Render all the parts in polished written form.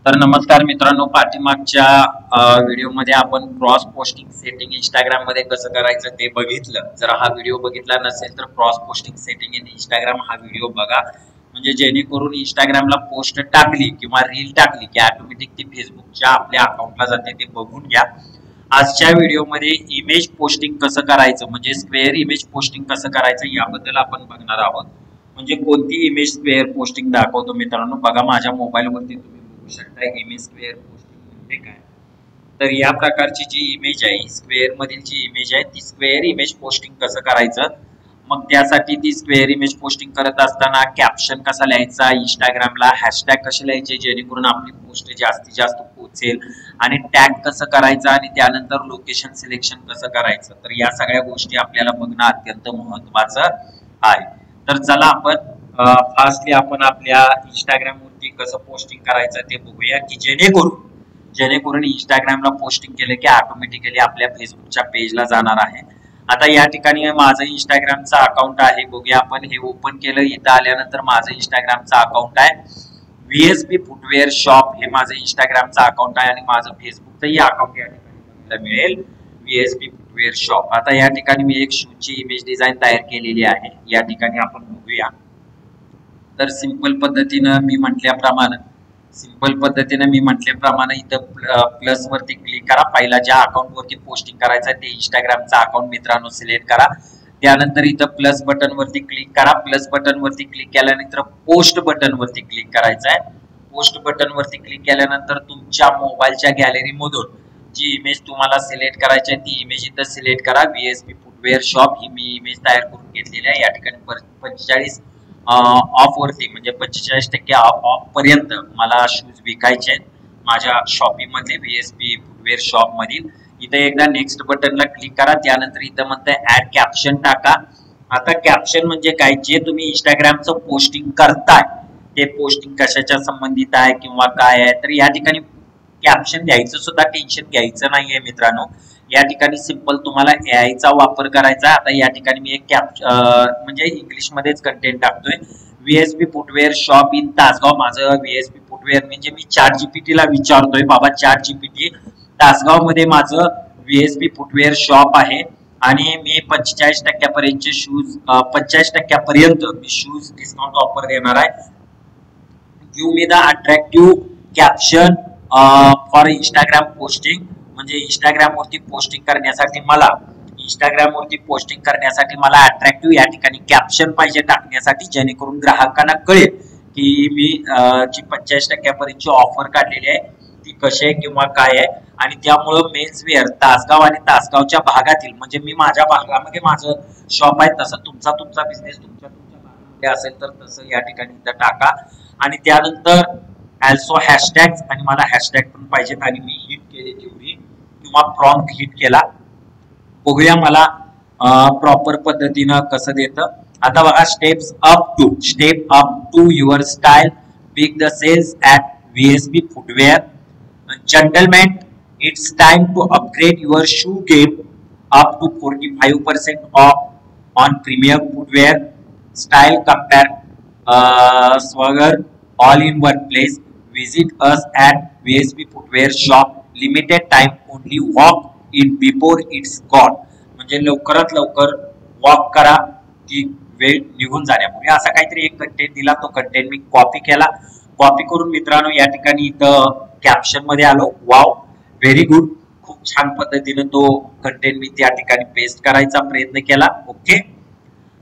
तर नमस्कार मित्रांनो, पाठीमागच्या व्हिडिओमध्ये आपण क्रॉस पोस्टिंग सेटिंग इंस्टाग्राम मध्ये कसं करायचं ते बघितलं. जर हा व्हिडिओ बघितला नसेल तर cross posting setting in Instagram हा व्हिडिओ बघा, म्हणजे जेणेकरून इंस्टाग्रामला पोस्ट टाकली किंवा रील टाकली की ऑटोमॅटिक ती फेसबुकच्या आपल्या अकाउंटला जाते, ते बघून घ्या. आजच्या व्हिडिओमध्ये इमेज पोस्टिंग कसं करायचं, म्हणजे स्क्वेअर इमेज पोस्टिंग कसं करायचं याबद्दल आपण बघणार आहोत. म्हणजे कोणती इमेज स्क्वेअर पोस्टिंग दाखवतो मित्रांनो, बघा माझ्या मोबाईलवरती तुम्ही बघू शकता इमेज स्क्वेअर पोस्टिंग म्हणजे काय. तर या प्रकारची जी इमेज आहे, स्क्वेअर मधील जी इमेज आहे ती स्क्वेअर इमेज पोस्टिंग कसं करायचं. मग त्यासाठी ती स्क्वेअर इमेज पोस्टिंग करत असताना कॅप्शन कसा लिहायचा, इंस्टाग्रामला हॅशटॅग कसे लिहायचे जेणेकरून आपली पोस्ट जास्तीत जास्त पोहोचेल, आणि टॅग कसं करायचं, आणि त्यानंतर लोकेशन सिलेक्शन कसं करायचं. तर या सगळ्या गोष्टी आपल्याला बघणं अत्यंत महत्वाचं आहे. तर चला आपण फास्टली आपण आपल्या इंस्टाग्राम वरती कसं पोस्टिंग करायचं ते बघूया, की जेणेकरून इंस्टाग्रामला पोस्टिंग केलं की ऑटोमॅटिकली आपल्या फेसबुकच्या पेजला जाणार आहे. आता या ठिकाणी माझं इंस्टाग्रामचं अकाउंट आहे, बघूया आपण. हे ओपन केलं, इथं आल्यानंतर माझं इंस्टाग्रामचं अकाउंट आहे व्हीएसपी फुटवेअर शॉप, हे माझं इंस्टाग्रामचं अकाउंट आहे, आणि माझं फेसबुकचंही अकाउंट या ठिकाणी बघायला मिळेल व्हीएसपी फुटवेअर शॉप. आता या ठिकाणी मी एक शूजची इमेज डिझाईन तयार केलेली आहे, या ठिकाणी आपण बघूया. तर सिंपल पद्धतीनं मी म्हटल्याप्रमाणे इथं प्लस वरती क्लिक करा. पहिला ज्या अकाउंट वरती पोस्टिंग करायचं ते इंस्टाग्रामचा अकाउंट मित्रांनो सिलेक्ट करा. त्यानंतर इथं प्लस बटन वरती क्लिक करा. प्लस बटन वरती क्लिक केल्यानंतर पोस्ट बटन वरती क्लिक करायचं आहे. पोस्ट बटन वरती क्लिक केल्यानंतर तुमच्या मोबाईलच्या गॅलरी मधून जी इमेज तुम्हाला सिलेक्ट करायची आहे ती इमेज इथं सिलेक्ट करा. व्हीएसपी फुटवेअर शॉप ही मी इमेज तयार करून घेतलेली आहे. या ठिकाणी 45 ऑफ वरती, म्हणजे 45% ऑफ पर्यंत मला शूज विकायचे आहेत माझ्या शॉपिंग मध्ये, व्हीएसपी फुटवेअर शॉप मधील. इथे एकदा नेक्स्ट बटनला क्लिक करा. त्यानंतर इथं म्हणतंय ऍड कॅप्शन टाका. आता कॅप्शन म्हणजे काय, जे तुम्ही इंस्टाग्रामचं पोस्टिंग करताय ते पोस्टिंग कशाच्या संबंधित आहे किंवा काय आहे. तर या ठिकाणी कॅप्शन द्यायचं सुद्धा टेन्शन घ्यायचं नाहीये मित्रांनो. या ठिकाणी सिंपल तुम्हाला एआय चा वापर करायचा. आता या ठिकाणी मी एक म्हणजे इंग्लिश मध्येच कंटेंट टाकतोय. व्हीएसपी फुटवेअर शॉप इन तासगाव. माझं व्हीएसपी फुटवेअर म्हणजे मी चॅट जीपीटी ला विचारतोय, बाबा चॅट जीपीटी तासगाव मध्ये माझं व्हीएसपी फुटवेअर शॉप आहे आणि मी 45% पर्यंतचे शूज 45% पर्यंत मी शूज डिस्काउंट ऑफर देणार आहे. Give me the attractive caption for Instagram posting. म्हणजे इंस्टाग्राम वरती पोस्टिंग करण्यासाठी मला अट्रॅक्टिव्ह या ठिकाणी कॅप्शन पाहिजे टाकण्यासाठी, जेणेकरून ग्राहकांना कळेल की मी जी 45% पर्यंतची ऑफर काढलेली आहे ती कशी आहे किंवा काय आहे. आणि त्यामुळं मेन्स वेअर तासगाव आणि तासगावच्या भागातील, म्हणजे मी माझ्या भागामध्ये माझं शॉप आहे, तसं तुमचा बिझनेस तुमच्या भागामध्ये असेल तर तसं या ठिकाणी इथं टाका. आणि त्यानंतर ऑल्सो हॅशटॅग, आणि मला हॅशटॅग पण पाहिजेत आणि मी हिट केली तेवढी, किंवा प्रॉम्प्ट हिट केला. बघूया मला प्रॉपर पद्धतीनं कसं देतं. आता बघा, step up to your style, pick the sales at VSP footwear. Gentleman, it's time to upgrade your shoe game up to 45% off on premium footwear style compare swagger all in one place. Visit us at VSP footwear shop. Limited time only. Walk in before it's gone. म्हणजे लवकरात लवकर walk करा की वेळ निघून जाण्यापूर्वी, असा काहीतरी एक कंटेंट दिला. तो कंटेंट मी कॉपी केला. कॉपी करून मित्रांनो या ठिकाणी इथं कॅप्शन मध्ये आलो. Wow, very good. खूप छान पद्धतीने तो कंटेंट मी त्या ठिकाणी पेस्ट करायचा प्रयत्न केला. ओके.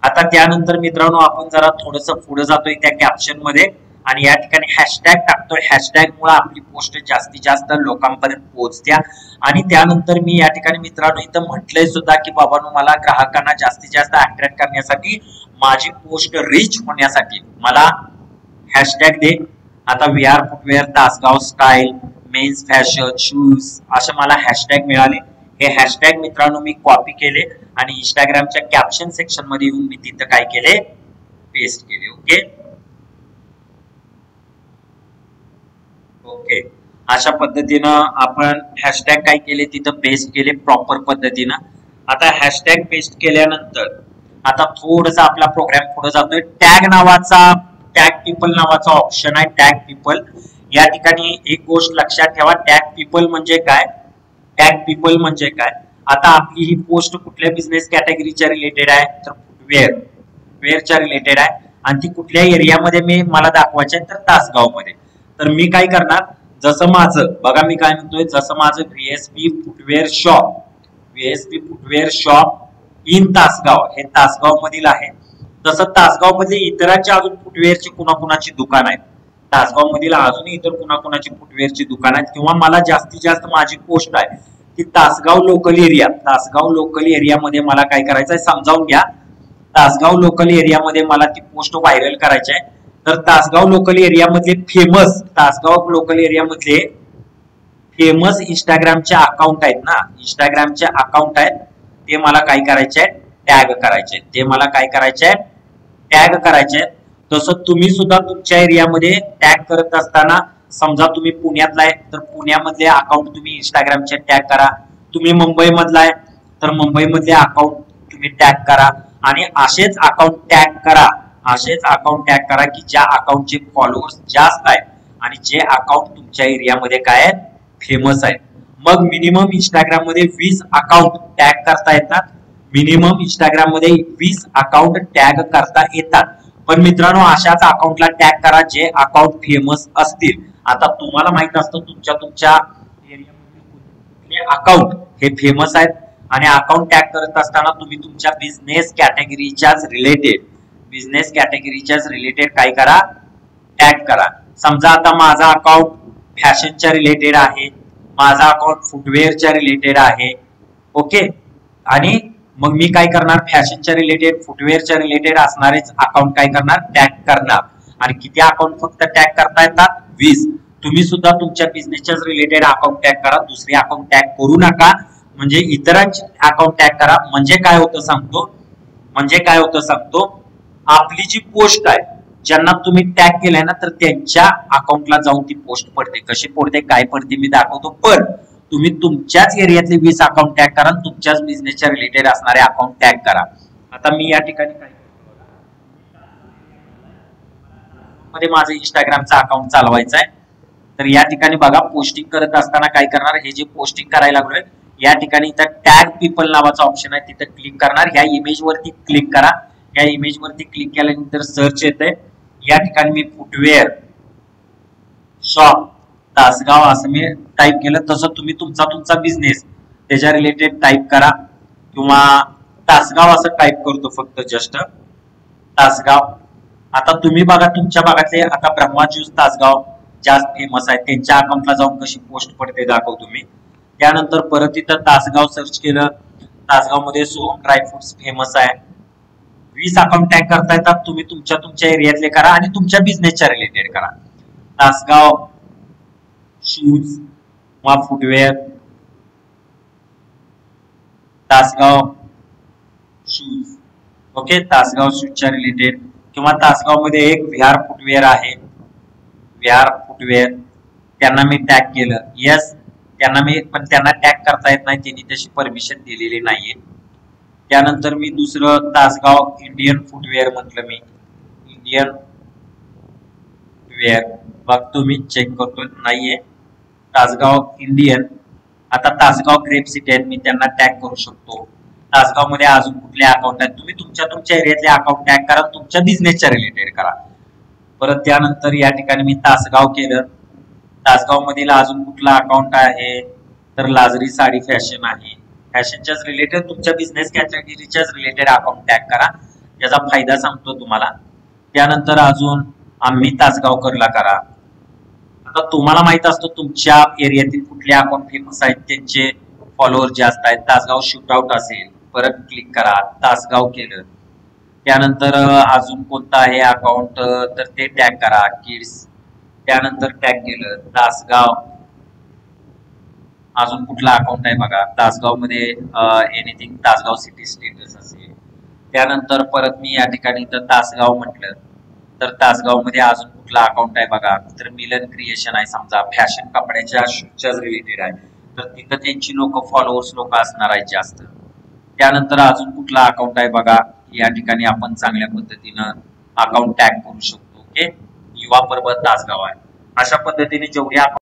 आता त्यानंतर मित्रांनो आपण जरा थोडस पुढे जातोय त्या कॅप्शन मध्ये, आणि या ठिकाणी हॅशटॅग टाकतोय. हॅशटॅग मुळे आपली पोस्ट जास्तीत जास्त लोकांपर्यंत पोहोचत्या. आणि त्यानंतर मी या ठिकाणी मित्रांनो इथं म्हटलंय सुद्धा की बाबांनो, मला ग्राहकांना जास्तीत जास्त अट्रॅक्ट करण्यासाठी, माझी पोस्ट रीच होण्यासाठी मला हॅशटॅग दे. आता VR footwear Tasgaon style, men's fashion, shoes, असे मला हॅशटॅग मिळाले. हे हॅशटॅग मित्रांनो मी कॉपी केले आणि इंस्टाग्रामच्या कॅप्शन सेक्शन मध्ये येऊन मी तिथं काय केले, पेस्ट केले. ओके. अशा पद्धतीनं आपण हॅशटॅग काय केले, तिथं पेस्ट केले प्रॉपर पद्धतीनं. आता हॅशटॅग पेस्ट केल्यानंतर आता थोडंसं आपला प्रोग्राम पुढे जातोय. टॅग पीपल नावाचा ऑप्शन आहे. टॅग पीपल या ठिकाणी एक गोष्ट लक्षात ठेवा, टॅग पीपल म्हणजे काय, टॅग पीपल म्हणजे काय. आता आपली ही पोस्ट कुठल्या बिझनेस कॅटेगरीच्या रिलेटेड आहे, तर वेअरच्या रिलेटेड आहे आणि ती कुठल्या एरियामध्ये मला दाखवायचे आहे, तर तासगाव मध्ये. तर मी काय करणार, जसं माझं बघा मी काय म्हणतोय, जसं माझं व्हीएसपी फुटवेअर शॉप इन तासगाव हे तासगाव मधील आहे, तसं तासगाव मध्ये इतरांची अजून फुटवेअरची कुणाकुणाची दुकान आहेत, तासगाव मधील अजून इतर कुणाकुणाची फुटवेअरची दुकान आहेत, किंवा मला जास्तीत जास्त माझी पोस्ट आहे की तासगाव लोकल एरियामध्ये मला काय करायचं आहे समजावून घ्या. तासगाव लोकल एरियामध्ये मला ती पोस्ट व्हायरल करायची आहे. तर तासगाव लोकल एरियामधले फेमस इंस्टाग्रामचे अकाउंट आहेत ना, इंस्टाग्रामचे अकाउंट आहेत ते मला काय करायचे आहेत, टॅग करायचे आहेत. ते मला काय करायचे आहेत, टॅग करायचे आहेत. तसं तुम्ही सुद्धा तुमच्या एरियामध्ये टॅग करत असताना, समजा तुम्ही पुण्यातला आहे तर पुण्यामधले अकाउंट तुम्ही इंस्टाग्रामचे टॅग करा, तुम्ही मुंबईमधला आहे तर मुंबईमधले अकाउंट तुम्ही टॅग करा, आणि असेच अकाउंट टॅग करा की ज्या अकाउंटचे फॉलोअर्स जास्त आहेत आणि जे अकाउंट तुमच्या एरियामध्ये काय आहेत, फेमस आहेत. मग मिनिमम इंस्टाग्राम मध्ये 20 अकाउंट टॅग करता येतात, मिनिमम इंस्टाग्राम मध्ये 20 अकाउंट टॅग करता येतात. पण मित्रांनो अशाच अकाउंटला टॅग करा जे अकाउंट फेमस असतील. आता तुम्हाला माहित असतं तुमच्या एरियामध्ये कुठले अकाउंट हे फेमस आहेत, आणि अकाउंट टॅग करत असताना तुम्ही तुमच्या बिझनेस कॅटेगरीच्याच रिलेटेड काय करा, टॅग करा. समजा आता माझा अकाउंट फॅशनच्या रिलेटेड आहे, माझा अकाउंट फुटवेअरच्या रिलेटेड आहे, ओके. आणि मग मी काय करणार, फॅशनच्या रिलेटेड फुटवेअरच्या रिलेटेड असणारेच अकाउंट काय करणार, टॅग करणार. आणि किती अकाउंट फक्त टॅग करता येतात, 20. तुम्ही सुद्धा तुमच्या बिझनेसच्याच रिलेटेड अकाउंट टॅग करा, दुसरे अकाउंट टॅग करू नका. म्हणजे इतरांचे अकाउंट टॅग करा. म्हणजे काय होतं सांगतो, आपली जी पोस्ट आहे ज्यांना तुम्ही टॅग केलाय ना, तर त्यांच्या अकाउंटला जाऊन ती पोस्ट पडते. कशी पडते, काय पडते मी दाखवतो. पण तुम्ही तुमच्याच एरियातले 20 अकाउंट टॅग करा, तुमच्याच बिझनेसच्या रिलेटेड असणारे अकाउंट टॅग करा. आता मी या ठिकाणी काय मध्ये माझं इंस्टाग्रामचं अकाउंट चालवायचं आहे. तर या ठिकाणी बघा पोस्टिंग करत असताना काय करणार, हे जे पोस्टिंग करायला लागलोय या ठिकाणी इथं टॅग पीपल नावाचा ऑप्शन आहे, तिथं क्लिक करणार. ह्या इमेज वरती क्लिक करा. या इमेज वरती क्लिक केल्यानंतर सर्च येते. या ठिकाणी मी फुटवेअर शॉप तासगाव असं मी टाईप केलं. तसं तुम्ही तुमचा बिझनेस त्याच्या रिलेटेड टाईप करा, किंवा तासगाव असं टाईप करतो फक्त जस्ट तासगाव. आता तुम्ही बघा तुमच्या भागातले, आता ब्रह्मा ज्यूस तासगाव जास्त फेमस आहे, त्यांच्या अकाउंटला जाऊन कशी पोस्ट पडते दाखवतो मी. त्यानंतर परत इथं तासगाव सर्च केलं, तासगाव मध्ये सोहम ड्रायफ्रुट्स फेमस आहे. 20 अकाउंट टॅग करता येतात. तुम्ही तुमच्या एरियातले करा आणि तुमच्या बिझनेसच्या रिलेटेड करा. तासगाव शूज वा footwear, Tasgaon shoes, okay. Tasgaon शूजच्या रिलेटेड, किंवा तासगाव मध्ये एक विहार फुटवेअर आहे, विहार फुटवेअर, त्यांना मी टॅग केलं. यस, पण त्यांना टॅग करता येत नाही, त्यांनी तशी परमिशन दिलेली नाहीये. त्यानंतर मी दुसरं तासगाव इंडियन फुटवेअर म्हटलं, मी इंडियन फुटवेअर बघतो, मी चेक करतो, नाहीये तासगाव इंडियन. आता तासगाव ग्रेप सिटी आहेत, मी त्यांना टॅग करू शकतो. तासगाव मध्ये अजून कुठले अकाउंट आहेत, तुम्ही तुमच्या एरियातले अकाउंट टॅग करा, तुमच्या बिझनेसच्या रिलेटेड करा. परत त्यानंतर या ठिकाणी मी तासगाव केलं. तासगाव मधील अजून कुठला अकाउंट आहे, तर लाजरी साडी फॅशन आहे. फॅशनच्याच रिलेटेड तुमच्या बिझनेस कॅटेगरीच्याच रिलेटेड अकाउंट टॅग करा, याचा फायदा सांगतो तुम्हाला. त्यानंतर अजून आम्ही तासगावकरला करा. आता तुम्हाला माहित असतं तुमच्या एरियातील कुठले अकाउंट फेमस आहेत, त्यांचे फॉलोअर जास्त आहेत. तासगाव शूटआउट असेल, परत क्लिक करा, तासगाव केलं. त्यानंतर अजून कोणतं आहे अकाउंट, तर ते टॅग करा, किड्स. त्यानंतर टॅग केलं तासगाव. अजून कुठला अकाउंट आहे बघा, तासगाव मध्ये एनिथिंग तासगाव सिटी स्टेटस असेल. त्यानंतर परत मी या ठिकाणी तर तासगाव म्हटलं, तर तासगाव मध्ये अजून कुठला अकाउंट आहे बघा, तर मिलन क्रिएशन आहे. समजा फॅशन कपड्याच्या शूजच्याच रिलेटेड आहे, तर तिथं त्यांची फॉलोअर्स असणार आहेत जास्त. त्यानंतर अजून कुठला अकाउंट आहे बघा, या ठिकाणी आपण चांगल्या पद्धतीनं अकाउंट टॅग करू शकतो. ओके, युवा पर्वत तासगाव आहे. अशा पद्धतीने जेवढे